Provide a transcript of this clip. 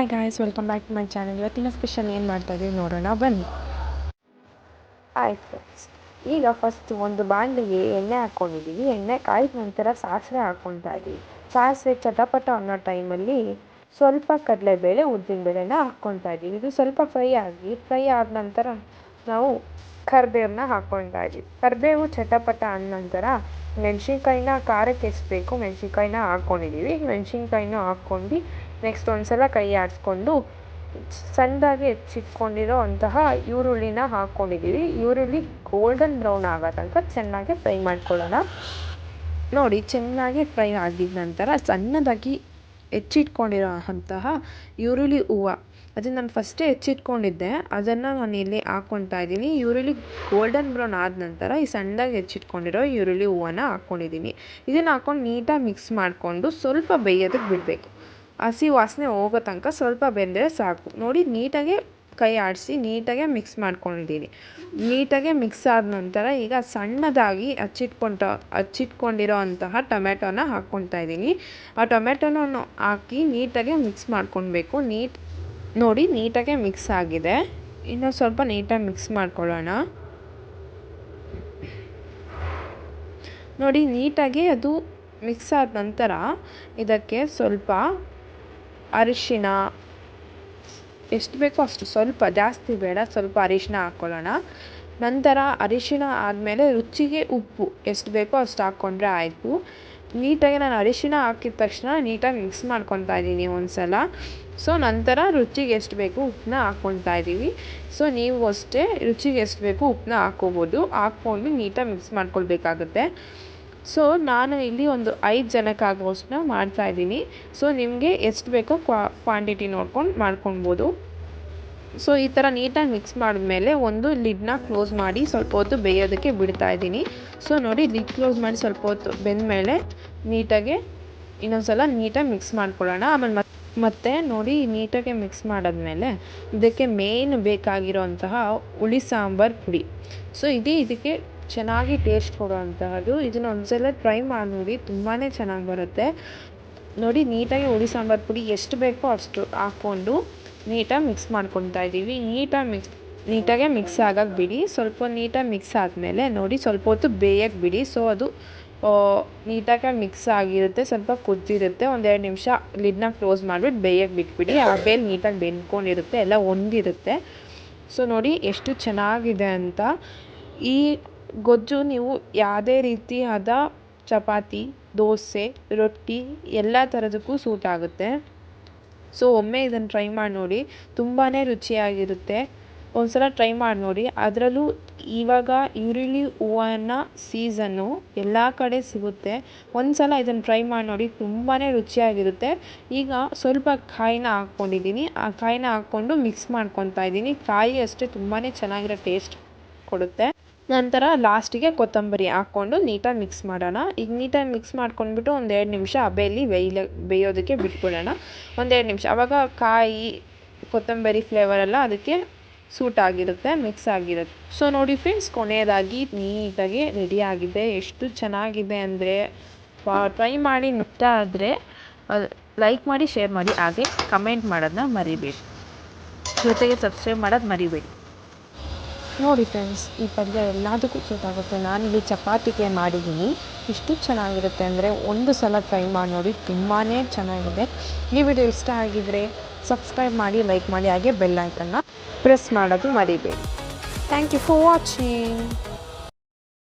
Hi guys, welcome back to my channel. ಇವತ್ತಿನ special ಏನು ಮಾಡ್ತಾಯಿದ್ದೀವಿ ನೋಡೋಣ ಬನ್ನಿ. ಆಯ್ತು ಫ್ರೆಂಡ್ಸ್, ಈಗ ಫಸ್ಟ್ ಒಂದು ಬಾಣಲಿಗೆ ಎಣ್ಣೆ ಹಾಕ್ಕೊಂಡಿದ್ದೀವಿ. ಎಣ್ಣೆ ಕಾಯ್ದ ನಂತರ ಸಾಸಿವೆ ಹಾಕ್ಕೊಳ್ತಾ ಇದ್ದೀವಿ. ಸಾಸಿವೆ ಚಟಪಟ ಅನ್ನೋ ಟೈಮಲ್ಲಿ ಸ್ವಲ್ಪ ಕಡಲೆಬೇಳೆ, ಉದ್ದಿನಬೇಳೆನ ಹಾಕ್ಕೊಳ್ತಾ ಇದ್ದೀವಿ. ಇದು ಸ್ವಲ್ಪ ಫ್ರೈ ಆದ ನಂತರ ನಾವು ಕರಿಬೇವನ್ನ ಹಾಕ್ಕೊಳ್ತಾ ಇದ್ದೀವಿ. ಕರಿಬೇವು ಚಟಪಟ ಅಂದ ನಂತರ ಮೆಣಸಿನ್ಕಾಯಿನ ಖಾರಕ್ಕೆ ಎಷ್ಟು ಬೇಕು ಮೆಣಸಿನ್ಕಾಯಿನ ಹಾಕ್ಕೊಂಡಿದ್ದೀವಿ. ಮೆಣಸಿನ್ಕಾಯಿನೂ ಹಾಕ್ಕೊಂಡು ನೆಕ್ಸ್ಟ್ ಒಂದ್ಸಲ ಕೈ ಆಡಿಸ್ಕೊಂಡು ಸಣ್ಣದಾಗಿ ಹೆಚ್ಚಿಟ್ಕೊಂಡಿರೋ ಅಂತಹ ಈರುಳ್ಳಿನ ಹಾಕ್ಕೊಂಡಿದ್ದೀವಿ. ಈರುಳ್ಳಿ ಗೋಲ್ಡನ್ ಬ್ರೌನ್ ಆಗೋ ತನಕ ಚೆನ್ನಾಗಿ ಫ್ರೈ ಮಾಡ್ಕೊಳ್ಳೋಣ. ನೋಡಿ, ಚೆನ್ನಾಗಿ ಫ್ರೈ ಆಗಿದ ನಂತರ ಸಣ್ಣದಾಗಿ ಹೆಚ್ಚಿಟ್ಕೊಂಡಿರೋ ಅಂತಹ ಈರುಳ್ಳಿ ಹೂವು, ಅದನ್ನು ನಾನು ಫಸ್ಟೇ ಹೆಚ್ಚಿಟ್ಕೊಂಡಿದ್ದೆ, ಅದನ್ನು ನಾನು ಇಲ್ಲಿ ಹಾಕ್ಕೊಳ್ತಾ ಇದ್ದೀನಿ. ಈರುಳ್ಳಿ ಗೋಲ್ಡನ್ ಬ್ರೌನ್ ಆದ ನಂತರ ಈ ಸಣ್ಣದಾಗಿ ಹೆಚ್ಚಿಟ್ಕೊಂಡಿರೋ ಈರುಳ್ಳಿ ಹೂವನ್ನು ಹಾಕ್ಕೊಂಡಿದ್ದೀನಿ. ಇದನ್ನು ಹಾಕ್ಕೊಂಡು ನೀಟಾಗಿ ಮಿಕ್ಸ್ ಮಾಡಿಕೊಂಡು ಸ್ವಲ್ಪ ಬೇಯೋದಕ್ಕೆ ಬಿಡಬೇಕು. ಹಸಿ ವಾಸನೆ ಹೋಗೋ ತನಕ ಸ್ವಲ್ಪ ಬೆಂದರೆ ಸಾಕು. ನೋಡಿ, ನೀಟಾಗೆ ಕೈ ಆಡಿಸಿ ನೀಟಾಗೆ ಮಿಕ್ಸ್ ಮಾಡ್ಕೊಂಡಿದ್ದೀನಿ. ನೀಟಾಗೆ ಮಿಕ್ಸ್ ಆದ ನಂತರ ಈಗ ಸಣ್ಣದಾಗಿ ಹಚ್ಚಿಟ್ಕೊಂಡಿರೋ ಅಂತಹ ಟೊಮೆಟೊನ ಹಾಕ್ಕೊಳ್ತಾ ಇದ್ದೀನಿ. ಆ ಟೊಮೆಟೊನ ಹಾಕಿ ನೀಟಾಗೆ ಮಿಕ್ಸ್ ಮಾಡ್ಕೊಳ್ಬೇಕು. ನೋಡಿ, ನೀಟಾಗೆ ಮಿಕ್ಸ್ ಆಗಿದೆ. ಇನ್ನೂ ಸ್ವಲ್ಪ ನೀಟಾಗಿ ಮಿಕ್ಸ್ ಮಾಡ್ಕೊಳ್ಳೋಣ. ನೋಡಿ, ನೀಟಾಗಿ ಅದು ಮಿಕ್ಸ್ ಆದ ನಂತರ ಇದಕ್ಕೆ ಸ್ವಲ್ಪ ಅರಿಶಿನ, ಎಷ್ಟು ಬೇಕೋ ಅಷ್ಟು, ಸ್ವಲ್ಪ ಜಾಸ್ತಿ ಬೇಡ, ಸ್ವಲ್ಪ ಅರಿಶಿನ ಹಾಕ್ಕೊಳ್ಳೋಣ. ನಂತರ ಅರಿಶಿನ ಆದಮೇಲೆ ರುಚಿಗೆ ಉಪ್ಪು ಎಷ್ಟು ಬೇಕೋ ಅಷ್ಟು ಹಾಕ್ಕೊಂಡ್ರೆ ಆಯಿತು. ನೀಟಾಗಿ ನಾನು ಅರಿಶಿನ ಹಾಕಿದ ತಕ್ಷಣ ನೀಟಾಗಿ ಮಿಕ್ಸ್ ಮಾಡ್ಕೊತಾ ಇದ್ದೀನಿ ಒಂದ್ಸಲ. ಸೊ ನಂತರ ರುಚಿಗೆ ಎಷ್ಟು ಬೇಕು ಉಪ್ಪನ್ನ ಹಾಕ್ಕೊಳ್ತಾ ಇದ್ದೀವಿ. ಸೊ ನೀವು ಅಷ್ಟೇ ರುಚಿಗೆ ಎಷ್ಟು ಬೇಕು ಉಪ್ಪನ್ನ ಹಾಕ್ಕೊಂಡು ನೀಟಾಗಿ ಮಿಕ್ಸ್ ಮಾಡ್ಕೊಳ್ಬೇಕಾಗುತ್ತೆ. ಸೊ ನಾನು ಇಲ್ಲಿ ಒಂದು 5 ಜನಕ್ಕಾಗೋಷ್ಟು ಮಾಡ್ತಾಯಿದ್ದೀನಿ. ಸೊ ನಿಮಗೆ ಎಷ್ಟು ಬೇಕೋ ಕ್ವಾಂಟಿಟಿ ನೋಡ್ಕೊಂಡು ಮಾಡ್ಕೊಳ್ಬೋದು. ಸೊ ಈ ಥರ ನೀಟಾಗಿ ಮಿಕ್ಸ್ ಮಾಡಿದ್ಮೇಲೆ ಒಂದು ಲಿಡ್ನ ಕ್ಲೋಸ್ ಮಾಡಿ ಸ್ವಲ್ಪ ಹೊತ್ತು ಬೇಯೋದಕ್ಕೆ ಬಿಡ್ತಾಯಿದ್ದೀನಿ. ಸೊ ನೋಡಿ, ಲಿಡ್ ಕ್ಲೋಸ್ ಮಾಡಿ ಸ್ವಲ್ಪ ಹೊತ್ತು ಬೆಂದಮೇಲೆ ನೀಟಾಗಿ ಇನ್ನೊಂದ್ಸಲ ನೀಟಾಗಿ ಮಿಕ್ಸ್ ಮಾಡ್ಕೊಳ್ಳೋಣ. ಆಮೇಲೆ ಮತ್ತೆ ನೋಡಿ, ನೀಟಾಗಿ ಮಿಕ್ಸ್ ಮಾಡಾದ್ಮೇಲೆ ಇದಕ್ಕೆ ಮೇನ್ ಬೇಕಾಗಿರೋ ಅಂತಹ ಹುಳಿ ಸಾಂಬಾರು ಪುಡಿ. ಸೊ ಇದಕ್ಕೆ ಚೆನ್ನಾಗಿ ಟೇಸ್ಟ್ ಕೊಡುವಂತಹದ್ದು. ಇದನ್ನು ಒಂದ್ಸಲ ಟ್ರೈ ಮಾಡಿ ನೋಡಿ, ತುಂಬಾ ಚೆನ್ನಾಗಿ ಬರುತ್ತೆ. ನೋಡಿ, ನೀಟಾಗಿ ಹುಳಿ ಸಾಂಬಾರು ಪುಡಿ ಎಷ್ಟು ಬೇಕೋ ಅಷ್ಟು ಹಾಕ್ಕೊಂಡು ನೀಟಾಗಿ ಮಿಕ್ಸ್ ಮಾಡ್ಕೊತಾ ಇದ್ದೀವಿ. ನೀಟಾಗೆ ಮಿಕ್ಸ್ ಆಗಕ್ಕೆ ಬಿಡಿ. ಸ್ವಲ್ಪ ನೀಟಾಗಿ ಮಿಕ್ಸ್ ಆದಮೇಲೆ ನೋಡಿ, ಸ್ವಲ್ಪ ಹೊತ್ತು ಬೇಯಕ್ಕೆ ಬಿಡಿ. ಸೊ ಅದು ನೀಟಾಗಿ ಮಿಕ್ಸ್ ಆಗಿರುತ್ತೆ, ಸ್ವಲ್ಪ ಕುದ್ದಿರುತ್ತೆ. 1-2 ನಿಮಿಷ ಲಿಡ್ನ ಕ್ಲೋಸ್ ಮಾಡಿಬಿಟ್ಟು ಬೇಯಕ್ಕೆ ಬಿಟ್ಬಿಡಿ. ಆ ಬೇಲ್ ನೀಟಾಗಿ ಬೆಂದ್ಕೊಂಡಿರುತ್ತೆ, ಎಲ್ಲ ಒಂದಿರುತ್ತೆ. ಸೊ ನೋಡಿ ಎಷ್ಟು ಚೆನ್ನಾಗಿದೆ ಅಂತ. ಈ ಗೊಜ್ಜು ನೀವು ಯಾವುದೇ ರೀತಿಯಾದ ಚಪಾತಿ, ದೋಸೆ, ರೊಟ್ಟಿ ಎಲ್ಲ ಥರದಕ್ಕೂ ಸೂಟ್ ಆಗುತ್ತೆ. ಸೊ ಒಮ್ಮೆ ಇದನ್ನು ಟ್ರೈ ಮಾಡಿ ನೋಡಿ, ತುಂಬಾ ರುಚಿಯಾಗಿರುತ್ತೆ. ಒಂದ್ಸಲ ಟ್ರೈ ಮಾಡಿ ನೋಡಿ. ಅದರಲ್ಲೂ ಇವಾಗ ಈರುಳ್ಳಿ ಹೂವನ್ನು ಸೀಸನ್ನು ಎಲ್ಲ ಕಡೆ ಸಿಗುತ್ತೆ. ಒಂದ್ಸಲ ಇದನ್ನು ಟ್ರೈ ಮಾಡಿ ನೋಡಿ, ತುಂಬಾ ರುಚಿಯಾಗಿರುತ್ತೆ. ಈಗ ಸ್ವಲ್ಪ ಕಾಯಿನ ಹಾಕ್ಕೊಂಡಿದ್ದೀನಿ. ಆ ಕಾಯಿನ ಹಾಕ್ಕೊಂಡು ಮಿಕ್ಸ್ ಮಾಡ್ಕೊತಾ ಇದ್ದೀನಿ. ಕಾಯಿ ಅಷ್ಟೇ ತುಂಬಾ ಚೆನ್ನಾಗಿರೋ ಟೇಸ್ಟ್ ಕೊಡುತ್ತೆ. ನಂತರ ಲಾಸ್ಟಿಗೆ ಕೊತ್ತಂಬರಿ ಹಾಕ್ಕೊಂಡು ನೀಟಾಗಿ ಮಿಕ್ಸ್ ಮಾಡೋಣ. ಈಗ ನೀಟಾಗಿ ಮಿಕ್ಸ್ ಮಾಡ್ಕೊಂಡ್ಬಿಟ್ಟು 1-2 ನಿಮಿಷ ಹಬೆಯಲ್ಲಿ ಬೇಯೋದಕ್ಕೆ ಬಿಟ್ಬಿಡೋಣ. 1-2 ನಿಮಿಷ. ಆವಾಗ ಕಾಯಿ, ಕೊತ್ತಂಬರಿ ಫ್ಲೇವರೆಲ್ಲ ಅದಕ್ಕೆ ಸೂಟ್ ಆಗಿರುತ್ತೆ, ಮಿಕ್ಸ್ ಆಗಿರುತ್ತೆ. ಸೊ ನೋಡಿ ಫ್ರೆಂಡ್ಸ್, ಕೊನೆಯದಾಗಿ ನೀಟಾಗಿ ರೆಡಿಯಾಗಿದೆ. ಎಷ್ಟು ಚೆನ್ನಾಗಿದೆ ಅಂದರೆ ಟ್ರೈ ಮಾಡಿ. ಇಷ್ಟ ಆದರೆ ಲೈಕ್ ಮಾಡಿ, ಶೇರ್ ಮಾಡಿ, ಹಾಗೆ ಕಮೆಂಟ್ ಮಾಡೋದನ್ನ ಮರಿಬೇಡಿ. ಜೊತೆಗೆ ಸಬ್ಸ್ಕ್ರೈಬ್ ಮಾಡೋದು ಮರಿಬೇಡಿ. ನೋಡಿ ಫ್ರೆಂಡ್ಸ್, ಈ ಪಲ್ಯ ಎಲ್ಲದಕ್ಕೂ ಸೂಟ್ ಆಗುತ್ತೆ. ನಾನಿಲ್ಲಿ ಚಪಾತಿಗೆ ಮಾಡಿದ್ದೀನಿ. ಇಷ್ಟು ಚೆನ್ನಾಗಿರುತ್ತೆ ಅಂದರೆ ಒಂದು ಸಲ ಟ್ರೈ ಮಾಡಿ ನೋಡಿ, ತುಂಬಾ ಚೆನ್ನಾಗಿದೆ. ಈ ವಿಡಿಯೋ ಇಷ್ಟ ಆಗಿದ್ದರೆ ಸಬ್ಸ್ಕ್ರೈಬ್ ಮಾಡಿ, ಲೈಕ್ ಮಾಡಿ, ಹಾಗೆ ಬೆಲ್ ಐಕನ್ನ ಪ್ರೆಸ್ ಮಾಡೋದು ಮರಿಬೇಡಿ. Thank you for watching.